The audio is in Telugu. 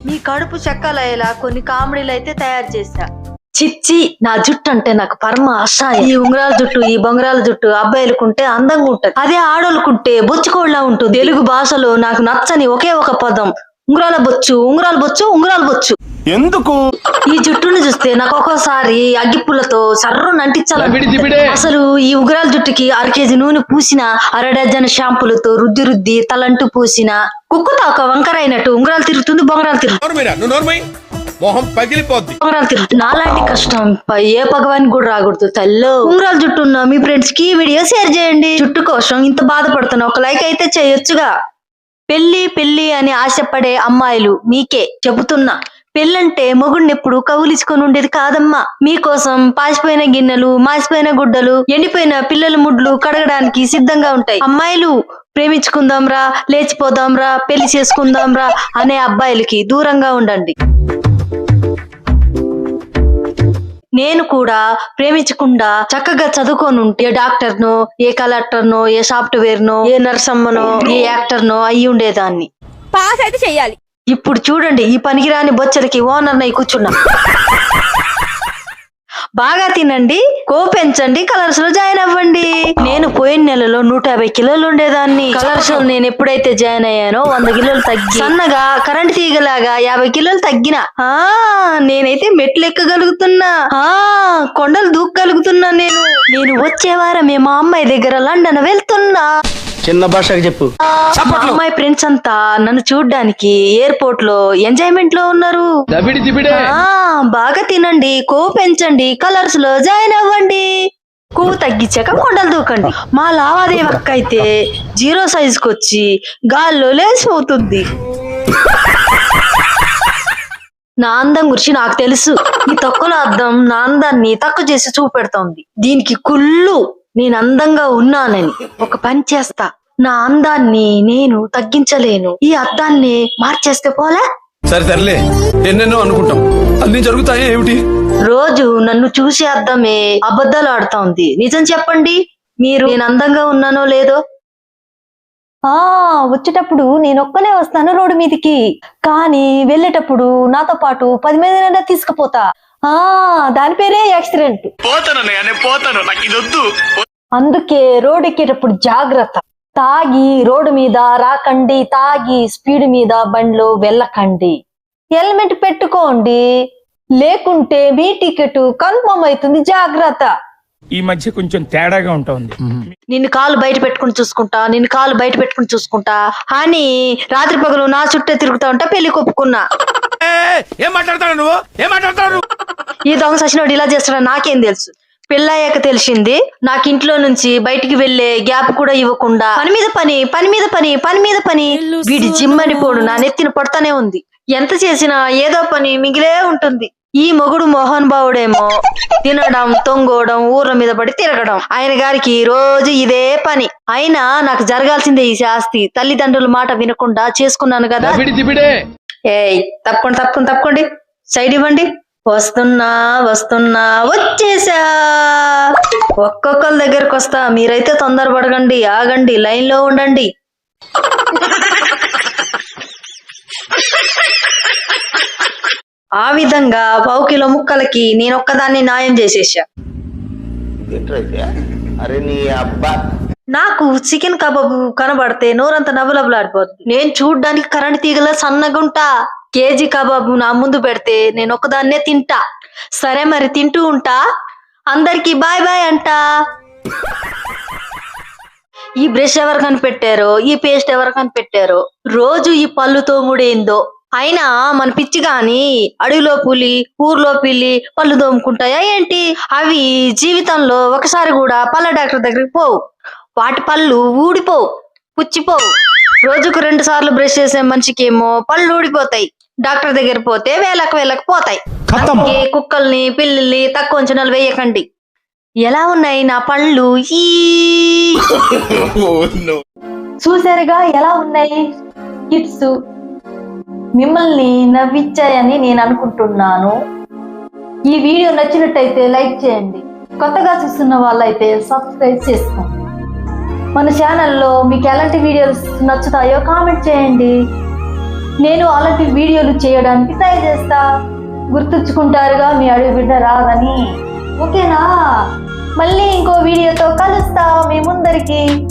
మీ కడుపు చెక్కలయ్యేలా కొన్ని కామెడీలు అయితే తయారు చేశా. చిచ్చి, నా జుట్టు అంటే నాకు పరమ అసహాయం. ఈ ఉంగరాల జుట్టు, ఈ బొంగరాల జుట్టు అబ్బాయిలకుంటే అందంగా ఉంటది, అదే ఆడోళ్ళకుంటే బొచ్చుకోళ్ళ ఉంటుంది. తెలుగు భాషలో నాకు నచ్చని ఒకే ఒక పదం ఉంగరాల బొచ్చు, ఉంగరాల బొచ్చు, ఉంగరాల బొచ్చు. ఎందుకు? ఈ జుట్టుని చూస్తే నాకు ఒక్కోసారి అగ్గిపుల్లతో సర్రు నంటించాలి. అసలు ఈ ఉంగరాల జుట్టుకి 1 కేజీ నూనె పూసిన, 1 డజన్ షాంపులతో రుద్ది రుద్ది తలంటూ పూసిన కుక్కుతా ఒక వంకర అయినట్టు ఉంగరాలు తిరుగుతుంది, బొంగరాలు తిరుగుతుంది. నాలాంటి కష్టం ఏ భగవాన్ కూడా రాకూడదు తల్లో. ఉంగరాల జుట్టు ఉన్న మీ ఫ్రెండ్స్ కి వీడియో షేర్ చేయండి. జుట్టు కోసం ఇంత బాధపడుతున్నా ఒక లైక్ అయితే చేయొచ్చుగా. పెళ్లి పెళ్లి అని ఆశపడే అమ్మాయిలు మీకే చెబుతున్నా, పెళ్ళంటే మొగుడిని ఎప్పుడు కవులించుకొని ఉండేది కాదమ్మా. మీకోసం పాసిపోయిన గిన్నెలు, మాసిపోయిన గుడ్డలు, ఎండిపోయిన పిల్లల ముడ్లు కడగడానికి సిద్ధంగా ఉంటాయి. అమ్మాయిలు ప్రేమించుకుందాంరా, లేచిపోదాంరా, పెళ్లి చేసుకుందాంరా అనే అబ్బాయిలకి దూరంగా ఉండండి. నేను కూడా ప్రేమించకుండా చక్కగా చదువుకొని ఉంటే ఏ డాక్టర్నో, ఏ కలెక్టర్నో, ఏ సాఫ్ట్వేర్నో, ఏ నర్సమ్మనో, ఏ యాక్టర్నో అయ్యి ఉండేదాన్ని. పాస్ అయితే చెయ్యాలి. ఇప్పుడు చూడండి, ఈ పనికిరాని బొచ్చలకి ఓనర్ నై కూర్చున్నా. బాగా తినండి, పెంచండి, కలర్స్ లో జాయిన్ అవ్వండి. నేను పోయిన నెలలో 150 కిలోలు ఉండేదాన్ని. కలర్స్ లో నేను ఎప్పుడైతే జాయిన్ అయ్యానో 100 కిలోలు తగ్గి సన్నగా కరెంట్ తీగలాగా 50 కిలోలు తగ్గిన. నేనైతే మెట్లు ఎక్కగలుగుతున్నా, కొండలు దూకగలుగుతున్నా. నేను వచ్చే వారమే మా అమ్మాయి దగ్గర లండన్ వెళ్తున్నా. చిన్న భాషకి చెప్పు. మా అమ్మాయి ఫ్రెండ్స్ అంతా నన్ను చూడ్డానికి ఎయిర్పోర్ట్ లో ఎంజాయ్మెంట్ లో ఉన్నారు. బాగా తినండి, పెంచండి, కలర్స్ లో జాయిన్ అవ్వండి. తగ్గించాక కొండలు దూకండి. మా లావాదేవీ అక్క అయితే 0 సైజుకి వచ్చి గాల్లో లేచిపోతుంది. నా అందం గురించి నాకు తెలుసు. ఈ తక్కువ అద్దం నా అందాన్ని తక్కువ చేసి చూపెడుతోంది. దీనికి కుళ్ళు నేను అందంగా ఉన్నానని. ఒక పని చేస్తా, నా అందాన్ని నేను తగ్గించలేను, ఈ అద్దాన్ని మార్చేస్తే పోలే. సరే ఎన్నెన్నో అనుకుంటాం, అన్ని జరుగుతాయి ఏమిటి? రోజు నన్ను చూసి అద్దమే అబద్ధాలు ఆడుతోంది. నిజం చెప్పండి, మీరు నేను అందంగా ఉన్నానో లేదో. వచ్చేటప్పుడు నేను ఒక్కనే వస్తాను రోడ్డు మీదికి, కానీ వెళ్ళేటప్పుడు నాతో పాటు 10 మందినైనా తీసుకుపోతా. దాని పేరే యాక్సిడెంట్. అందుకే రోడ్డు ఎక్కేటప్పుడు జాగ్రత్త. తాగి రోడ్డు మీద రాకండి, తాగి స్పీడ్ మీద బండ్లో వెళ్ళకండి. హెల్మెట్ పెట్టుకోండి, లేకుంటే మీ టికెట్ కన్ఫర్మ్ అవుతుంది. జాగ్రత్త. ఈ మధ్య కొంచెం తేడాగా ఉంటుంది. నిన్ను కాలు బయట పెట్టుకుని చూసుకుంటా, నిన్ను కాలు బయట పెట్టుకుని చూసుకుంటా అని రాత్రి పగలు నా చుట్టే తిరుగుతా ఉంటా. పెళ్లి కొప్పుకున్నా. ఏం మాట్లాడతాడు నువ్వు? ఏం మాట్లాడతాడు? ఈ దొంగ సచినోడు ఇలా చేస్తాడా నాకేం తెలుసు. పెళ్ళయ్యాక తెలిసింది, నాకు ఇంట్లో నుంచి బయటికి వెళ్లే గ్యాప్ కూడా ఇవ్వకుండా పని మీద పని, పని మీద పని, పని మీద పని. వీడి జిమ్మని పోడు నా నెత్తిన పడతానే ఉంది. ఎంత చేసినా ఏదో పని మిగిలే ఉంటుంది. ఈ మొగుడు మోహన్ బావుడేమో తినడం, తొంగోవడం, ఊర్ల మీద పడి తిరగడం. ఆయన గారికి రోజు ఇదే పని. అయినా నాకు జరగాల్సిందే ఈ శాస్తి. తల్లిదండ్రుల మాట వినకుండా చేసుకున్నాను కదా. తప్పకోండి, సైడ్ ఇవ్వండి. వస్తున్నా వచ్చేసా. ఒక్కొక్కరి దగ్గరకు వస్తా, మీరైతే తొందరపడకండి, ఆగండి, లైన్ లో ఉండండి. ఆ విధంగా 1/2 కిలో ముక్కలకి నేను ఒక్కదాన్ని న్యాయం చేసేసా. నాకు చికెన్ కబాబు కనబడితే నోరంతా నవ్వులవ్వులాడిపోతుంది. నేను చూడ్డానికి కరెంట్ తీగల సన్నగుంటా. కేజీ కబాబు నా ముందు పెడితే నేను ఒక్కదాన్నే తింటా. సరే మరి తింటూ ఉంటా. అందరికి బాయ్ బాయ్ అంటా. ఈ బ్రష్ ఎవరు కనిపెట్టారో, ఈ పేస్ట్ ఎవరు కనిపెట్టారో, రోజు ఈ పళ్ళు తోముడేందో. అయినా మన పిచ్చి గాని అడవిలో పులి, ఊర్లో పిల్లి పళ్ళు తోముకుంటాయా ఏంటి? అవి జీవితంలో ఒకసారి కూడా పళ్ళ డాక్టర్ దగ్గరికి పోవు. వాటి పళ్ళు ఊడిపోవు, పుచ్చిపోవు. రోజుకు 2 సార్లు బ్రష్ చేసే మనిషికి ఏమో పళ్ళు ఊడిపోతాయి. డాక్టర్ దగ్గర పోతే వేలకు పోతాయి. అందుకే కుక్కల్ని, పిల్లిల్ని తక్కువ అంచనాలు వేయకండి. ఎలా ఉన్నాయి నా పళ్ళు? చూసారుగా ఎలా ఉన్నాయి కిడ్స్. మిమ్మల్ని నవ్వించాయని నేను అనుకుంటున్నాను. ఈ వీడియో నచ్చినట్టయితే లైక్ చేయండి. కొత్తగా చూస్తున్న వాళ్ళైతే సబ్స్క్రైబ్ చేసుకోండి. మన ఛానల్లో మీకు ఎలాంటి వీడియోస్ నచ్చుతాయో కామెంట్ చేయండి. నేను అలాంటి వీడియోలు చేయడానికి ట్రై చేస్తా. గుర్తుంచుకుంటారుగా మీ అడవి బిడ్డ రాదని. ఓకేనా? మళ్ళీ ఇంకో వీడియోతో కలుస్తా మీ ముందరికి.